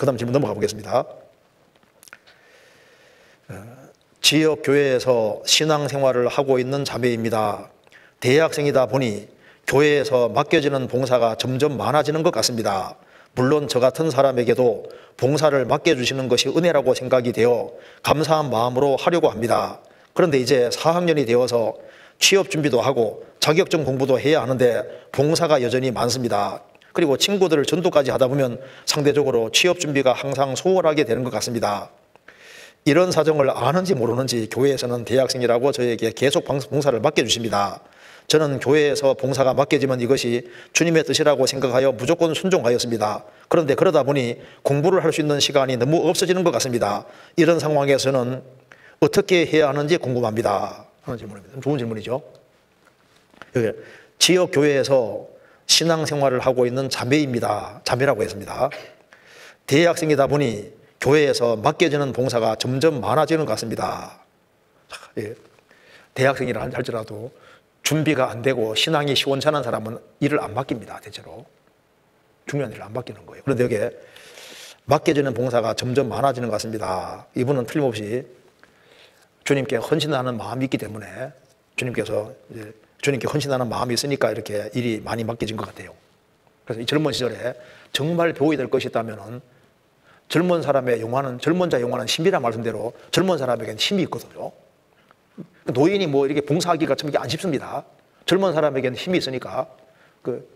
그 다음 질문 넘어가 보겠습니다. 지역 교회에서 신앙생활을 하고 있는 자매입니다. 대학생이다 보니 교회에서 맡겨지는 봉사가 점점 많아지는 것 같습니다. 물론 저 같은 사람에게도 봉사를 맡겨주시는 것이 은혜라고 생각이 되어 감사한 마음으로 하려고 합니다. 그런데 이제 4학년이 되어서 취업 준비도 하고 자격증 공부도 해야 하는데 봉사가 여전히 많습니다. 그리고 친구들 전도까지 하다 보면 상대적으로 취업 준비가 항상 소홀하게 되는 것 같습니다. 이런 사정을 아는지 모르는지 교회에서는 대학생이라고 저에게 계속 봉사를 맡겨주십니다. 저는 교회에서 봉사가 맡겨지면 이것이 주님의 뜻이라고 생각하여 무조건 순종하였습니다. 그런데 그러다 보니 공부를 할 수 있는 시간이 너무 없어지는 것 같습니다. 이런 상황에서는 어떻게 해야 하는지 궁금합니다. 하는 질문입니다. 좋은 질문이죠. 여기 지역 교회에서 신앙생활을 하고 있는 자매입니다. 자매라고 했습니다. 대학생이다 보니 교회에서 맡겨지는 봉사가 점점 많아지는 것 같습니다. 대학생이라 할지라도 준비가 안 되고 신앙이 시원찮은 사람은 일을 안 맡깁니다. 대체로 중요한 일을 안 맡기는 거예요. 그런데 여기에 맡겨지는 봉사가 점점 많아지는 것 같습니다. 이분은 틀림없이 주님께 헌신하는 마음이 있기 때문에 주님께서 이제 주님께 헌신하는 마음이 있으니까 이렇게 일이 많이 맡겨진 것 같아요. 그래서 이 젊은 시절에 정말 배워야 될 것이 있다면은 젊은 사람의 영화는 젊은 자의 영화는 힘이란 말씀대로 젊은 사람에게는 힘이 있거든요. 노인이 뭐 이렇게 봉사하기가 참 안 쉽습니다. 젊은 사람에게는 힘이 있으니까 그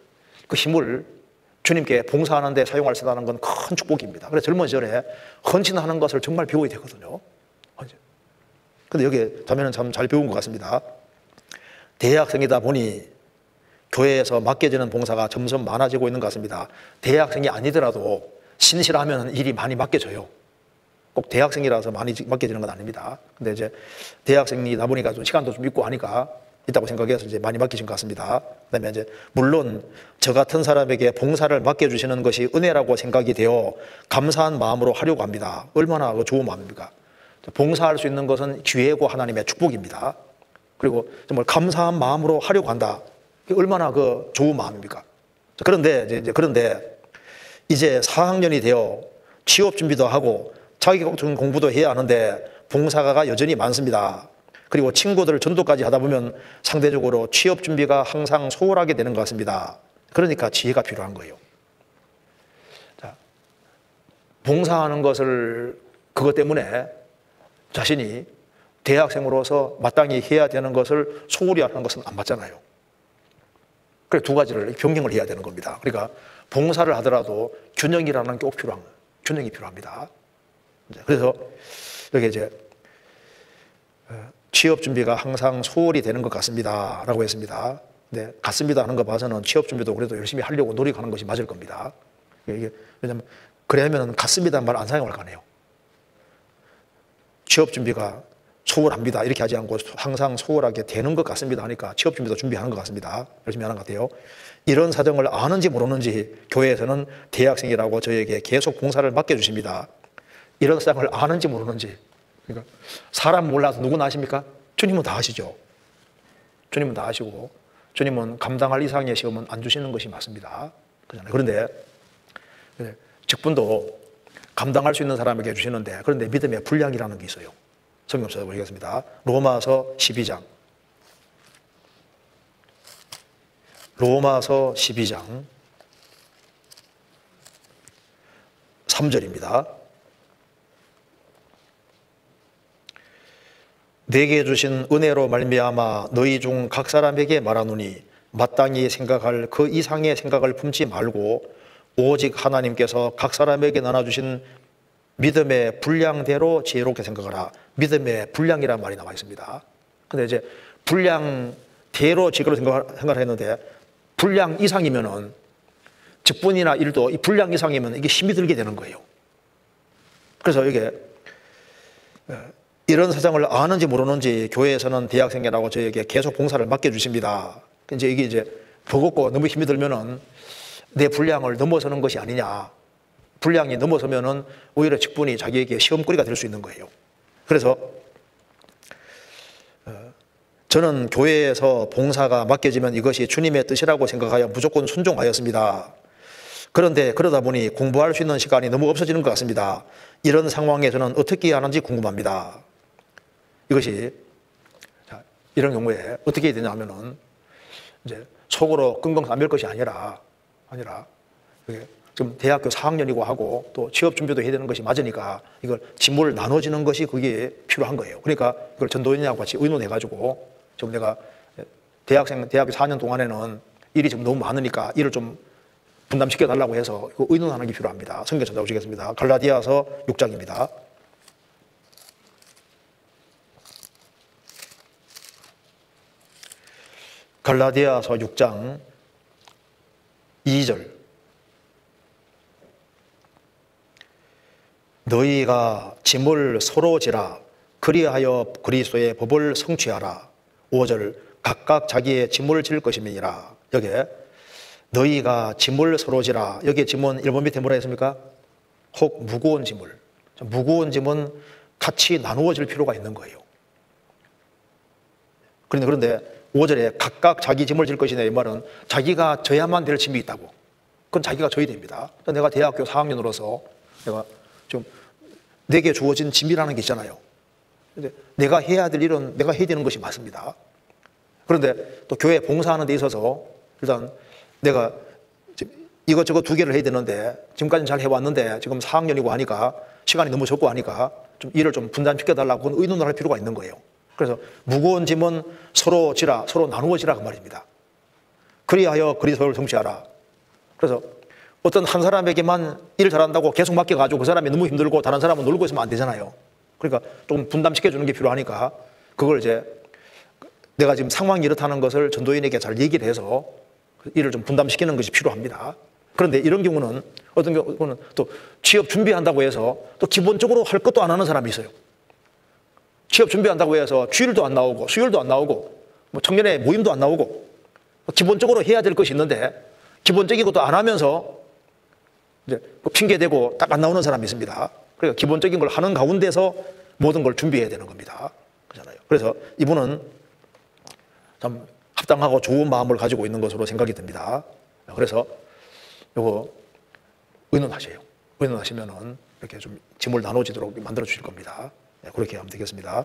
힘을 주님께 봉사하는 데 사용할 수 있다는 건 큰 축복입니다. 그래서 젊은 시절에 헌신하는 것을 정말 배워야 되거든요. 근데 여기 자매는 참 잘 배운 것 같습니다. 대학생이다 보니 교회에서 맡겨지는 봉사가 점점 많아지고 있는 것 같습니다. 대학생이 아니더라도 신실하면 일이 많이 맡겨져요. 꼭 대학생이라서 많이 맡겨지는 건 아닙니다. 근데 이제 대학생이다 보니까 좀 시간도 좀 있고 하니까 있다고 생각해서 이제 많이 맡기신 것 같습니다. 그다음에 이제 물론 저 같은 사람에게 봉사를 맡겨주시는 것이 은혜라고 생각이 되어 감사한 마음으로 하려고 합니다. 얼마나 좋은 마음입니까? 봉사할 수 있는 것은 기회고 하나님의 축복입니다. 그리고 정말 감사한 마음으로 하려고 한다. 이게 얼마나 좋은 마음입니까? 그런데 이제 4학년이 되어 취업 준비도 하고 자격증 공부도 해야 하는데 봉사가 여전히 많습니다. 그리고 친구들 전도까지 하다 보면 상대적으로 취업 준비가 항상 소홀하게 되는 것 같습니다. 그러니까 지혜가 필요한 거예요. 자, 봉사하는 것을 그것 때문에 자신이 대학생으로서 마땅히 해야 되는 것을 소홀히 하는 것은 안 맞잖아요. 그래서 두 가지를 병행을 해야 되는 겁니다. 그러니까 봉사를 하더라도 균형이라는 게 꼭 필요한 거예요. 균형이 필요합니다. 그래서 여기 이제 취업 준비가 항상 소홀히 되는 것 같습니다. 라고 했습니다. 네, 같습니다 하는 거 봐서는 취업 준비도 그래도 열심히 하려고 노력하는 것이 맞을 겁니다. 이게 왜냐면 그래야면 같습니다 말 안 사용할 거 아니에요. 취업 준비가 소홀합니다. 이렇게 하지 않고 항상 소홀하게 되는 것 같습니다 하니까 취업 준비도 준비하는 것 같습니다. 열심히 하는 것 같아요. 이런 사정을 아는지 모르는지 교회에서는 대학생이라고 저에게 계속 봉사를 맡겨주십니다. 이런 사정을 아는지 모르는지. 그러니까 사람 몰라서 누구나 아십니까? 주님은 다 아시죠. 주님은 다 아시고 주님은 감당할 이상의 시험은 안 주시는 것이 맞습니다. 그런데 직분도 감당할 수 있는 사람에게 주시는데 그런데 믿음의 분량이라는 게 있어요. 성경 써보겠습니다. 로마서 12장. 로마서 12장 3절입니다. 내게 주신 은혜로 말미암아 너희 중 각 사람에게 말하노니 마땅히 생각할 그 이상의 생각을 품지 말고 오직 하나님께서 각 사람에게 나눠주신 믿음의 분량대로 지혜롭게 생각하라. 믿음의 분량이라는 말이 나와 있습니다. 근데 이제 분량대로 지혜롭게 생각을 했는데 분량 이상이면은 직분이나 일도 이 분량 이상이면 이게 힘이 들게 되는 거예요. 그래서 이게 이런 사정을 아는지 모르는지 교회에서는 대학생이라고 저에게 계속 봉사를 맡겨주십니다. 이제 이게 이제 버겁고 너무 힘이 들면은 내 분량을 넘어서는 것이 아니냐. 분량이 넘어서면은 오히려 직분이 자기에게 시험거리가 될 수 있는 거예요. 그래서 저는 교회에서 봉사가 맡겨지면 이것이 주님의 뜻이라고 생각하여 무조건 순종하였습니다. 그런데 그러다 보니 공부할 수 있는 시간이 너무 없어지는 것 같습니다. 이런 상황에 저는 어떻게 해야 하는지 궁금합니다. 이것이, 자, 이런 경우에 어떻게 해야 되냐 하면은, 이제 속으로 끙끙 삼을 것이 아니라, 지금 대학교 4학년이고 하고 또 취업 준비도 해야 되는 것이 맞으니까 이걸 짐을 나눠지는 것이 그게 필요한 거예요. 그러니까 이걸 전도연이하고 같이 의논해가지고 지금 내가 대학교 4년 동안에는 일이 지금 너무 많으니까 일을 좀 분담시켜 달라고 해서 이거 의논하는 게 필요합니다. 성경 전달 보시겠습니다. 갈라디아서 6장입니다. 갈라디아서 6장 2절. 너희가 짐을 서로 지라 그리하여 그리스도의 법을 성취하라. 5절. 각각 자기의 짐을 질 것임이니라. 여기에 너희가 짐을 서로 지라. 여기에 짐은 일본 밑에 뭐라 했습니까? 혹 무거운 짐을. 무거운 짐은 같이 나누어질 필요가 있는 거예요. 그런데 5절에 각각 자기 짐을 질 것이네, 이 말은 자기가 져야만 될 짐이 있다고. 그건 자기가 져야 됩니다. 내가 대학교 4학년으로서 내가 좀 내게 주어진 짐이라는 게 있잖아요. 근데 내가 해야 될 일은 내가 해야 되는 것이 맞습니다. 그런데 또 교회 봉사하는 데 있어서 일단 내가 이것저것 2개를 해야 되는데 지금까지는 잘 해왔는데 지금 4학년이고 하니까 시간이 너무 적고 하니까 좀 일을 좀 분담시켜달라고 의논을 할 필요가 있는 거예요. 그래서 무거운 짐은 서로 지라, 서로 나누어 지라 그 말입니다. 그리하여 그리스도를 성취하라. 그래서 어떤 한 사람에게만 일 잘한다고 계속 맡겨가지고 그 사람이 너무 힘들고 다른 사람은 놀고 있으면 안 되잖아요. 그러니까 좀 분담시켜주는 게 필요하니까 그걸 이제 내가 지금 상황이 이렇다는 것을 전도인에게 잘 얘기를 해서 일을 좀 분담시키는 것이 필요합니다. 그런데 이런 경우는 어떤 경우는 또 취업 준비한다고 해서 또 기본적으로 할 것도 안 하는 사람이 있어요. 취업 준비한다고 해서 주일도 안 나오고 수요일도 안 나오고 뭐 청년의 모임도 안 나오고 기본적으로 해야 될 것이 있는데 기본적인 것도 안 하면서 이제 핑계 대고 딱 안 나오는 사람이 있습니다. 그러니까 기본적인 걸 하는 가운데서 모든 걸 준비해야 되는 겁니다. 그렇잖아요. 그래서 이분은 참 합당하고 좋은 마음을 가지고 있는 것으로 생각이 듭니다. 그래서 요거 의논하세요. 의논하시면은 이렇게 좀 짐을 나눠지도록 만들어 주실 겁니다. 그렇게 하면 되겠습니다.